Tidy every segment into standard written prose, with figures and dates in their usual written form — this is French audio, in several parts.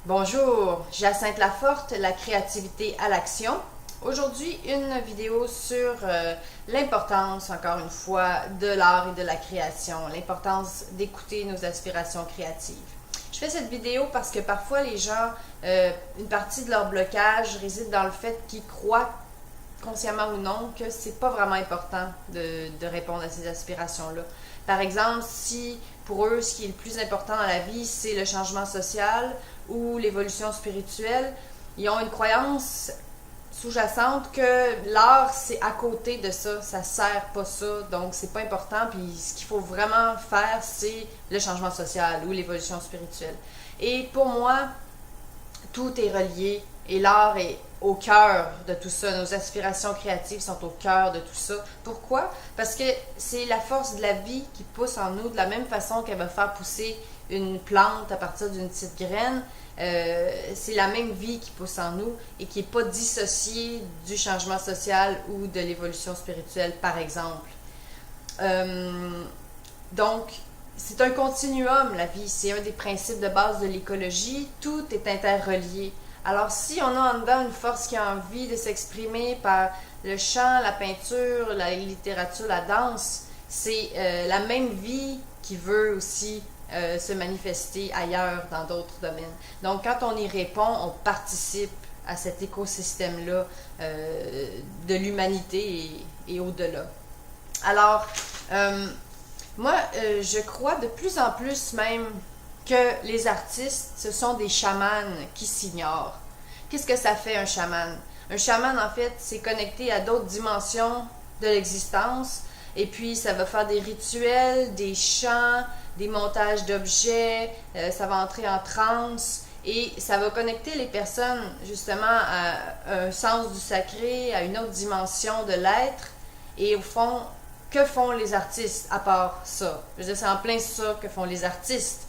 Bonjour, Jacinthe Laforte, la créativité à l'action. Aujourd'hui, une vidéo sur l'importance, encore une fois, de l'art et de la création, l'importance d'écouter nos aspirations créatives. Je fais cette vidéo parce que parfois les gens, une partie de leur blocage réside dans le fait qu'ils croient, consciemment ou non, que c'est pas vraiment important de répondre à ces aspirations-là. Par exemple, si pour eux, ce qui est le plus important dans la vie, c'est le changement social ou l'évolution spirituelle, ils ont une croyance sous-jacente que l'art, c'est à côté de ça, ça sert pas ça, donc c'est pas important, puis ce qu'il faut vraiment faire, c'est le changement social ou l'évolution spirituelle. Et pour moi, tout est relié et l'art est au cœur de tout ça. Nos aspirations créatives sont au cœur de tout ça. Pourquoi? Parce que c'est la force de la vie qui pousse en nous de la même façon qu'elle va faire pousser une plante à partir d'une petite graine. C'est la même vie qui pousse en nous et qui n'est pas dissociée du changement social ou de l'évolution spirituelle, par exemple. Donc, c'est un continuum, la vie. C'est un des principes de base de l'écologie. Tout est interrelié. Alors, si on a en dedans une force qui a envie de s'exprimer par le chant, la peinture, la littérature, la danse, c'est la même vie qui veut aussi se manifester ailleurs dans d'autres domaines. Donc, quand on y répond, on participe à cet écosystème-là de l'humanité et au-delà. Alors, moi, je crois de plus en plus même que les artistes, ce sont des chamans qui s'ignorent. Qu'est-ce que ça fait un chaman? Un chaman, en fait, c'est connecté à d'autres dimensions de l'existence, et puis ça va faire des rituels, des chants, des montages d'objets, ça va entrer en transe, et ça va connecter les personnes justement à un sens du sacré, à une autre dimension de l'être, et au fond, que font les artistes à part ça? Je veux dire, c'est en plein ça que font les artistes.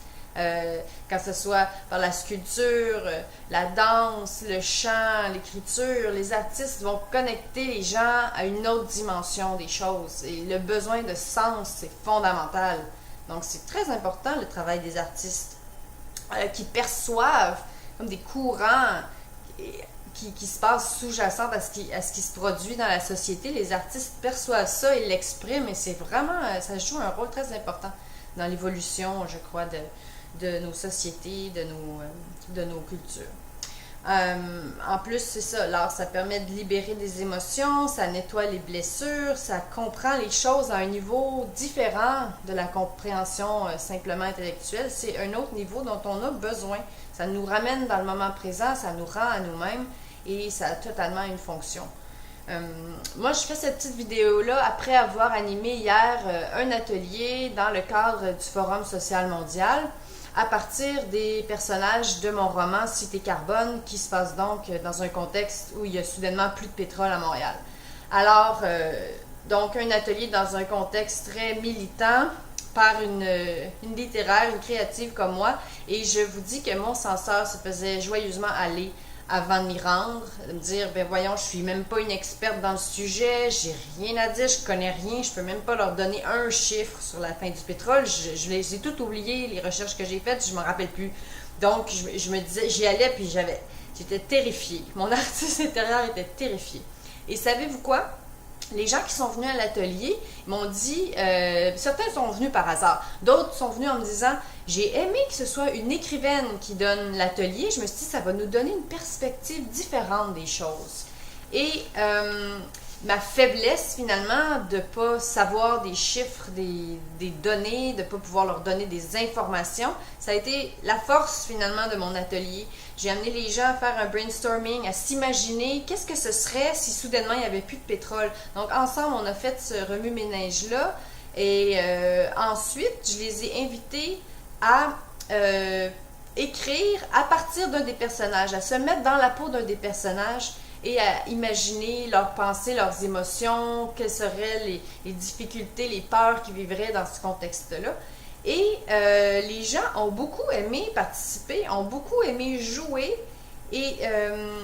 Quand ce soit par la sculpture, la danse, le chant, l'écriture, les artistes vont connecter les gens à une autre dimension des choses. Et le besoin de sens, c'est fondamental. Donc, c'est très important le travail des artistes qui perçoivent comme des courants qui se passent sous-jacentes à ce qui se produit dans la société. Les artistes perçoivent ça et l'expriment, et c'est vraiment, ça joue un rôle très important dans l'évolution, je crois, de nos sociétés, de nos cultures. En plus, c'est ça, l'art, ça permet de libérer des émotions, ça nettoie les blessures, ça comprend les choses à un niveau différent de la compréhension simplement intellectuelle. C'est un autre niveau dont on a besoin. Ça nous ramène dans le moment présent, ça nous rend à nous-mêmes et ça a totalement une fonction. Moi, je fais cette petite vidéo-là après avoir animé hier un atelier dans le cadre du Forum social mondial à partir des personnages de mon roman Cité Carbone, qui se passe donc dans un contexte où il y a soudainement plus de pétrole à Montréal. Alors, donc un atelier dans un contexte très militant par une littéraire, une créative comme moi, et je vous dis que mon censeur se faisait joyeusement aller avant de m'y rendre, de me dire, ben voyons, je suis même pas une experte dans le sujet, j'ai rien à dire, je connais rien, je peux même pas leur donner un chiffre sur la fin du pétrole, je les ai toutes oubliées, les recherches que j'ai faites, je m'en rappelle plus. Donc, je me disais, j'y allais, puis j'étais terrifiée. Mon artiste intérieur était terrifié. Et savez-vous quoi? Les gens qui sont venus à l'atelier m'ont dit, certains sont venus par hasard, d'autres sont venus en me disant, j'ai aimé que ce soit une écrivaine qui donne l'atelier, je me suis dit, ça va nous donner une perspective différente des choses. Et ma faiblesse finalement de ne pas savoir des chiffres, des données, de ne pas pouvoir leur donner des informations, ça a été la force finalement de mon atelier. J'ai amené les gens à faire un brainstorming, à s'imaginer qu'est-ce que ce serait si soudainement il n'y avait plus de pétrole. Donc ensemble, on a fait ce remue-ménage-là et ensuite, je les ai invités à écrire à partir d'un des personnages, à se mettre dans la peau d'un des personnages et à imaginer leurs pensées, leurs émotions, quelles seraient les difficultés, les peurs qu'ils vivraient dans ce contexte-là. Et les gens ont beaucoup aimé participer, ont beaucoup aimé jouer et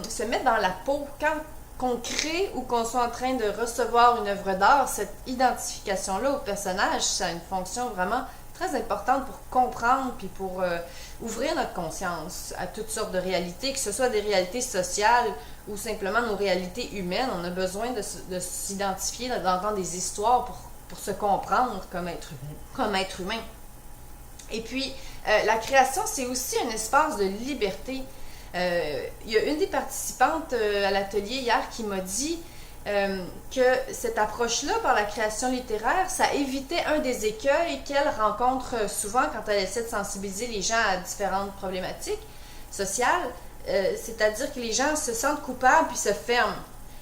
se mettre dans la peau. Quand qu'on crée ou qu'on soit en train de recevoir une œuvre d'art, cette identification-là au personnage, ça a une fonction vraiment très importante pour comprendre puis pour ouvrir notre conscience à toutes sortes de réalités, que ce soit des réalités sociales ou simplement nos réalités humaines. On a besoin de s'identifier, d'entendre des histoires pour se comprendre comme être humain. Et puis, la création, c'est aussi un espace de liberté. Il y a une des participantes à l'atelier hier qui m'a dit que cette approche-là par la création littéraire, ça évitait un des écueils qu'elle rencontre souvent quand elle essaie de sensibiliser les gens à différentes problématiques sociales, c'est-à-dire que les gens se sentent coupables puis se ferment.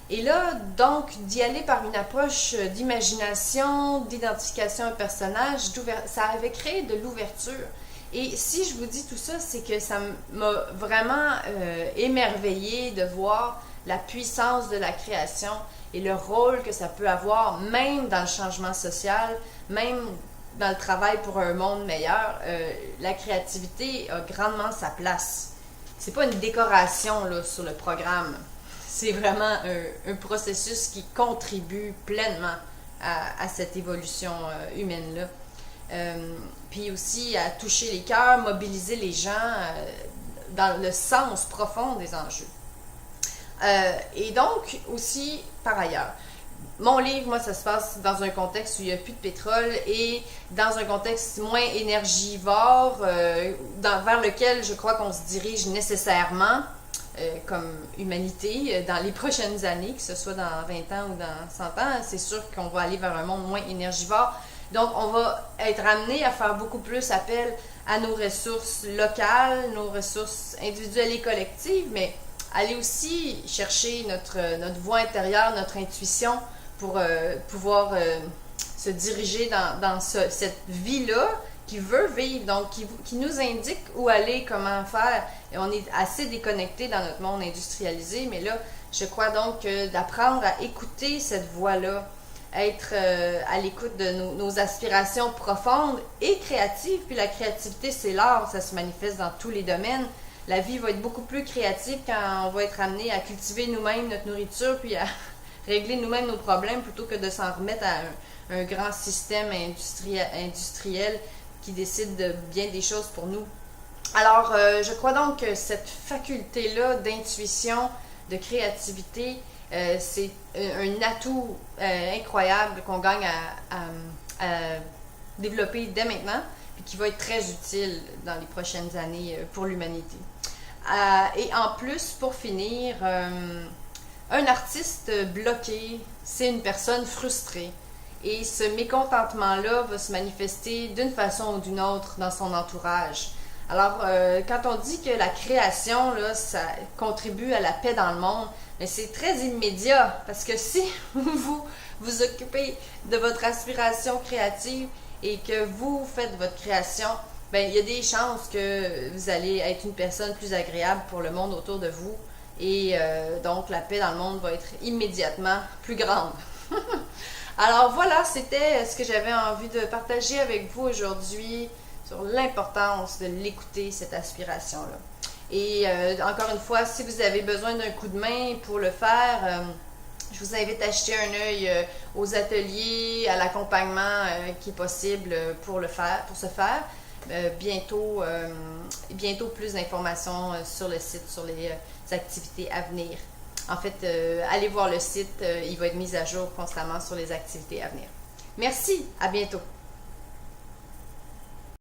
Et là, donc, d'y aller par une approche d'imagination, d'identification à un personnage, ça avait créé de l'ouverture. Et si je vous dis tout ça, c'est que ça m'a vraiment émerveillée de voir la puissance de la création et le rôle que ça peut avoir, même dans le changement social, même dans le travail pour un monde meilleur. La créativité a grandement sa place. C'est pas une décoration là, sur le programme. C'est vraiment un processus qui contribue pleinement à cette évolution humaine-là. Puis aussi à toucher les cœurs, mobiliser les gens dans le sens profond des enjeux. Et donc, aussi, par ailleurs, mon livre, moi, ça se passe dans un contexte où il n'y a plus de pétrole et dans un contexte moins énergivore, vers lequel je crois qu'on se dirige nécessairement comme humanité dans les prochaines années, que ce soit dans 20 ans ou dans 100 ans. C'est sûr qu'on va aller vers un monde moins énergivore. Donc, on va être amené à faire beaucoup plus appel à nos ressources locales, nos ressources individuelles et collectives, mais aller aussi chercher notre voix intérieure, notre intuition pour pouvoir se diriger dans cette vie-là qui veut vivre, donc qui nous indique où aller, comment faire. Et on est assez déconnecté dans notre monde industrialisé, mais là, je crois donc que d'apprendre à écouter cette voix-là, être à l'écoute de nos aspirations profondes et créatives. Puis la créativité, c'est l'art, ça se manifeste dans tous les domaines. La vie va être beaucoup plus créative quand on va être amené à cultiver nous-mêmes notre nourriture, puis à régler nous-mêmes nos problèmes, plutôt que de s'en remettre à un grand système industriel qui décide de bien des choses pour nous. Alors, je crois donc que cette faculté-là d'intuition, de créativité, c'est un atout incroyable qu'on gagne à développer dès maintenant, puis qui va être très utile dans les prochaines années pour l'humanité. Et en plus, pour finir, un artiste bloqué, c'est une personne frustrée. Et ce mécontentement-là va se manifester d'une façon ou d'une autre dans son entourage. Alors, quand on dit que la création, là, ça contribue à la paix dans le monde, mais c'est très immédiat, parce que si vous vous occupez de votre aspiration créative et que vous faites votre création, ben, il y a des chances que vous allez être une personne plus agréable pour le monde autour de vous. Et donc, la paix dans le monde va être immédiatement plus grande. Alors voilà, c'était ce que j'avais envie de partager avec vous aujourd'hui sur l'importance de l'écouter, cette aspiration-là. Et encore une fois, si vous avez besoin d'un coup de main pour le faire, je vous invite à jeter un œil aux ateliers, à l'accompagnement qui est possible pour ce faire. Bientôt plus d'informations sur le site, sur les activités à venir. En fait, allez voir le site, il va être mis à jour constamment sur les activités à venir. Merci, à bientôt.